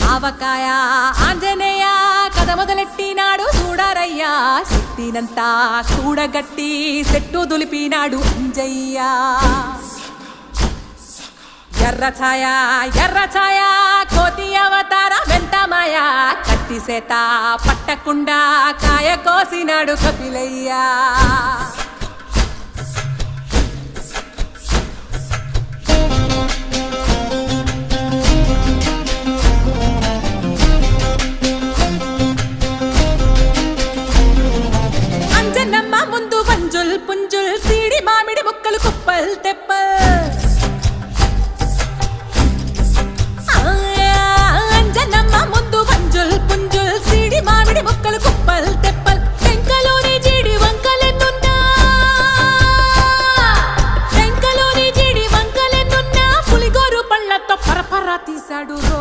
ఆవకాయ ఆంజనేయ కథ మొదలెట్టినాడు చూడరయ్యా శక్తినంతా కూడగట్టి చెట్టు దులిపినాడు అంజయ్య ఎర్ర ఛాయ కోతి అవతార వెంటమాయ కత్తి సేత పట్టకుండా కాయ కోసినాడు కపిలయ్య